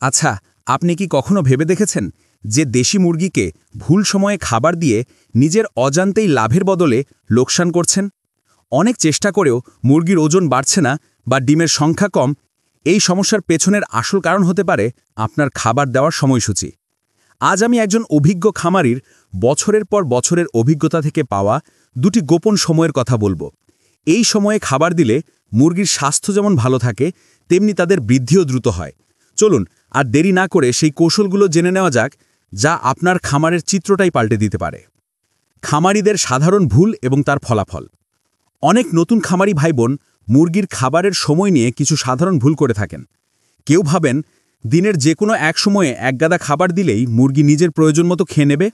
আচ্ছা, আপনি কি কখনো ভেবে দেখেছেন যে দেশি মুরগিকে ভুল সময়ে খাবার দিয়ে নিজের অজান্তেই লাভের বদলে লোকসান করছেন? অনেক চেষ্টা করেও মুরগির ওজন বাড়ছে না বা ডিমের সংখ্যা কম। এই সমস্যার পেছনের আসল কারণ হতে পারে আপনার খাবার দেওয়ার সময়সূচি। আজ আমি একজন অভিজ্ঞ খামারির বছরের পর বছরের অভিজ্ঞতা থেকে পাওয়া দুটি গোপন সময়ের কথা বলবো। এই সময়ে খাবার দিলে মুরগির স্বাস্থ্য যেমন ভালো থাকে, তেমনি তাদের বৃদ্ধিও দ্রুত হয়। চলুন আর দেরি না করে সেই কৌশলগুলো জেনে নেওয়া যাক, যা আপনার খামারের চিত্রটাই পাল্টে দিতে পারে। খামারিদের সাধারণ ভুল এবং তার ফলাফল। অনেক নতুন খামারি ভাইবোন মুরগির খাবারের সময় নিয়ে কিছু সাধারণ ভুল করে থাকেন। কেউ ভাবেন দিনের যে কোনো এক সময়ে এক গাদা খাবার দিলেই মুরগি নিজের প্রয়োজন মতো খেয়ে নেবে,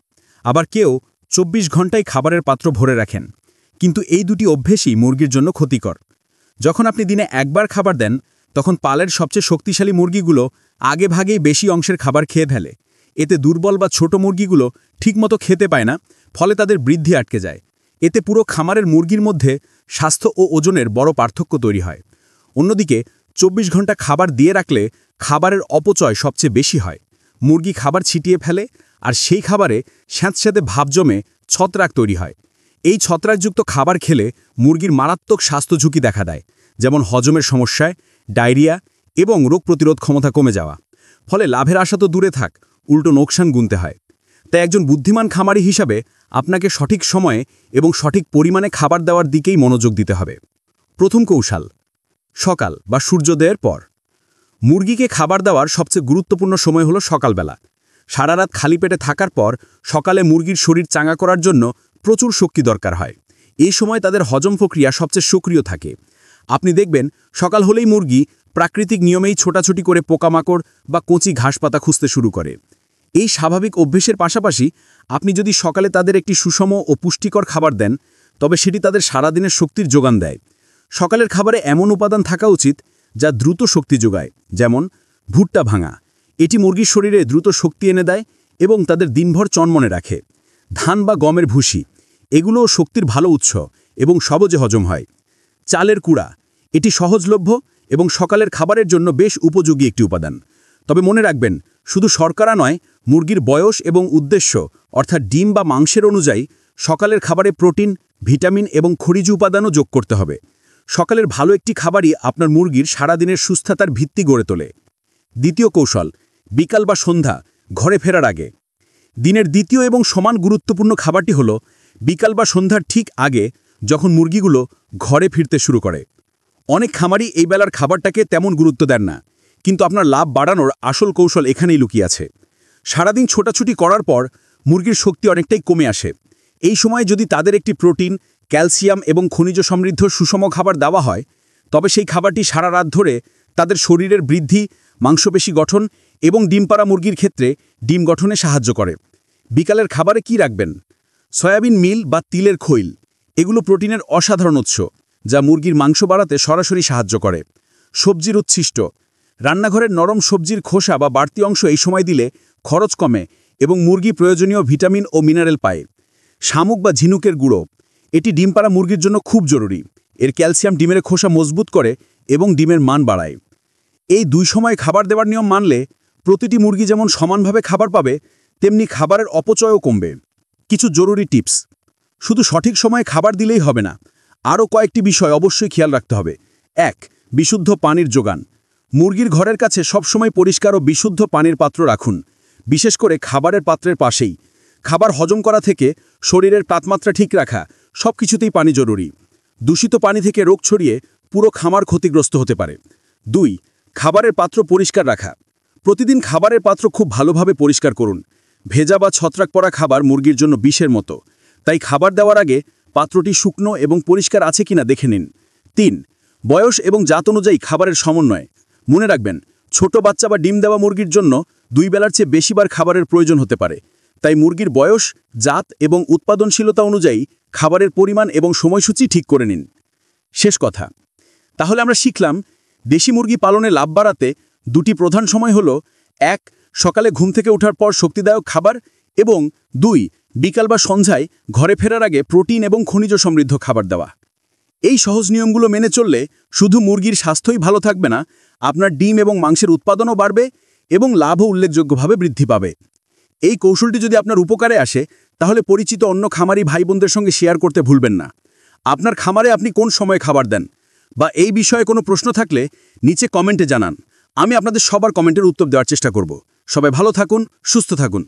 আবার কেউ ২৪ ঘন্টায় খাবারের পাত্র ভরে রাখেন। কিন্তু এই দুটি অভ্যেসই মুরগির জন্য ক্ষতিকর। যখন আপনি দিনে একবার খাবার দেন, তখন পালের সবচেয়ে শক্তিশালী মুরগিগুলো আগেভাগেই বেশি অংশের খাবার খেয়ে ফেলে। এতে দুর্বল বা ছোট মুরগিগুলো ঠিকমতো খেতে পায় না, ফলে তাদের বৃদ্ধি আটকে যায়। এতে পুরো খামারের মুরগির মধ্যে স্বাস্থ্য ও ওজনের বড় পার্থক্য তৈরি হয়। অন্যদিকে ২৪ ঘন্টা খাবার দিয়ে রাখলে খাবারের অপচয় সবচেয়ে বেশি হয়। মুরগি খাবার ছিটিয়ে ফেলে, আর সেই খাবারে স্যাঁতস্যাঁতে ভাব জমে ছত্রাক তৈরি হয়। এই ছত্রাকযুক্ত খাবার খেলে মুরগির মারাত্মক স্বাস্থ্য ঝুঁকি দেখা দেয়, যেমন হজমের সমস্যায়, ডায়রিয়া এবং রোগ প্রতিরোধ ক্ষমতা কমে যাওয়া। ফলে লাভের আশা তো দূরে থাক, উল্টো নোকসান গুনতে হয়। তাই একজন বুদ্ধিমান খামারি হিসাবে আপনাকে সঠিক সময়ে এবং সঠিক পরিমাণে খাবার দেওয়ার দিকেই মনোযোগ দিতে হবে। প্রথম কৌশল, সকাল বা সূর্যোদয়ের পর। মুরগিকে খাবার দেওয়ার সবচেয়ে গুরুত্বপূর্ণ সময় হলো সকালবেলা। সারা রাত খালি পেটে থাকার পর সকালে মুরগির শরীর চাঙ্গা করার জন্য প্রচুর শক্তি দরকার হয়। এই সময় তাদের হজম প্রক্রিয়া সবচেয়ে সক্রিয় থাকে। আপনি দেখবেন সকাল হলেই মুরগি প্রাকৃতিক নিয়মেই ছোটাছুটি করে পোকামাকড় বা কচি ঘাসপাতা খুঁজতে শুরু করে। এই স্বাভাবিক অভ্যেসের পাশাপাশি আপনি যদি সকালে তাদের একটি সুষম ও পুষ্টিকর খাবার দেন, তবে সেটি তাদের সারাদিনের শক্তির যোগান দেয়। সকালের খাবারে এমন উপাদান থাকা উচিত যা দ্রুত শক্তি যোগায়, যেমন ভুট্টা ভাঙা। এটি মুরগির শরীরে দ্রুত শক্তি এনে দেয় এবং তাদের দিনভর চনমনে রাখে। ধান বা গমের ভুসি, এগুলোও শক্তির ভালো উৎস এবং সহজে হজম হয়। চালের কুড়া, এটি সহজলভ্য এবং সকালের খাবারের জন্য বেশ উপযোগী একটি উপাদান। তবে মনে রাখবেন, শুধু শর্করা নয়, মুরগির বয়স এবং উদ্দেশ্য অর্থাৎ ডিম বা মাংসের অনুযায়ী সকালের খাবারে প্রোটিন, ভিটামিন এবং খনিজ উপাদানও যোগ করতে হবে। সকালের ভালো একটি খাবারই আপনার মুরগির সারাদিনের সুস্থতার ভিত্তি গড়ে তোলে। দ্বিতীয় কৌশল, বিকাল বা সন্ধ্যা ঘরে ফেরার আগে। দিনের দ্বিতীয় এবং সমান গুরুত্বপূর্ণ খাবারটি হল বিকাল বা সন্ধ্যার ঠিক আগে, যখন মুরগিগুলো ঘরে ফিরতে শুরু করে। অনেক খামারি এই বেলার খাবারটাকে তেমন গুরুত্ব দেন না, কিন্তু আপনার লাভ বাড়ানোর আসল কৌশল এখানেই লুকিয়ে আছে। সারাদিন ছোটাছুটি করার পর মুরগির শক্তি অনেকটাই কমে আসে। এই সময় যদি তাদের একটি প্রোটিন, ক্যালসিয়াম এবং খনিজ সমৃদ্ধ সুষম খাবার দেওয়া হয়, তবে সেই খাবারটি সারা রাত ধরে তাদের শরীরের বৃদ্ধি, মাংসপেশি গঠন এবং ডিম পাড়া মুরগির ক্ষেত্রে ডিম গঠনে সাহায্য করে। বিকালের খাবারে কি রাখবেন? সয়াবিন মিল বা তিলের খৈল, এগুলো প্রোটিনের অসাধারণ উৎস, যা মুরগির মাংস বাড়াতে সরাসরি সাহায্য করে। সবজির উচ্ছিষ্ট, রান্নাঘরের নরম সবজির খোসা বা বাড়তি অংশ এই সময় দিলে খরচ কমে এবং মুরগি প্রয়োজনীয় ভিটামিন ও মিনারেল পায়। শামুক বা ঝিনুকের গুঁড়ো, এটি ডিম পাড়া মুরগির জন্য খুব জরুরি। এর ক্যালসিয়াম ডিমের খোসা মজবুত করে এবং ডিমের মান বাড়ায়। এই দুই সময় খাবার দেওয়ার নিয়ম মানলে প্রতিটি মুরগি যেমন সমানভাবে খাবার পাবে, তেমনি খাবারের অপচয়ও কমবে। কিছু জরুরি টিপস, শুধু সঠিক সময়ে খাবার দিলেই হবে না, আরও কয়েকটি বিষয় অবশ্যই খেয়াল রাখতে হবে। ১. বিশুদ্ধ পানির যোগান। মুরগির ঘরের কাছে সবসময় পরিষ্কার ও বিশুদ্ধ পানির পাত্র রাখুন, বিশেষ করে খাবারের পাত্রের পাশেই। খাবার হজম করা থেকে শরীরের তাপমাত্রা ঠিক রাখা, সব কিছুতেই পানি জরুরি। দূষিত পানি থেকে রোগ ছড়িয়ে পুরো খামার ক্ষতিগ্রস্ত হতে পারে। ২. খাবারের পাত্র পরিষ্কার রাখা। প্রতিদিন খাবারের পাত্র খুব ভালোভাবে পরিষ্কার করুন। ভেজা বা ছত্রাক পড়া খাবার মুরগির জন্য বিষের মতো, তাই খাবার দেওয়ার আগে পাত্রটি শুকনো এবং পরিষ্কার আছে কিনা দেখে নিন। ৩. বয়স এবং জাত অনুযায়ী খাবারের সমন্বয়। মনে রাখবেন, ছোট বাচ্চা বা ডিম দেওয়া মুরগির জন্য ২ বেলার চেয়ে বেশিবার খাবারের প্রয়োজন হতে পারে। তাই মুরগির বয়স, জাত এবং উৎপাদনশীলতা অনুযায়ী খাবারের পরিমাণ এবং সময়সূচি ঠিক করে নিন। শেষ কথা, তাহলে আমরা শিখলাম দেশি মুরগি পালনে লাভ বাড়াতে দুটি প্রধান সময় হল ১. সকালে ঘুম থেকে ওঠার পর শক্তিদায়ক খাবার এবং ২. বিকাল বা সন্ধ্যায় ঘরে ফেরার আগে প্রোটিন এবং খনিজ সমৃদ্ধ খাবার দেওয়া। এই সহজ নিয়মগুলো মেনে চললে শুধু মুরগির স্বাস্থ্যই ভালো থাকবে না, আপনার ডিম এবং মাংসের উৎপাদনও বাড়বে এবং লাভও উল্লেখযোগ্যভাবে বৃদ্ধি পাবে। এই কৌশলটি যদি আপনার উপকারে আসে তাহলে পরিচিত অন্য খামারি ভাই বোনদের সঙ্গে শেয়ার করতে ভুলবেন না। আপনার খামারে আপনি কোন সময়ে খাবার দেন বা এই বিষয়ে কোনো প্রশ্ন থাকলে নিচে কমেন্টে জানান। আমি আপনাদের সবার কমেন্টের উত্তর দেওয়ার চেষ্টা করব। সবাই ভালো থাকুন, সুস্থ থাকুন।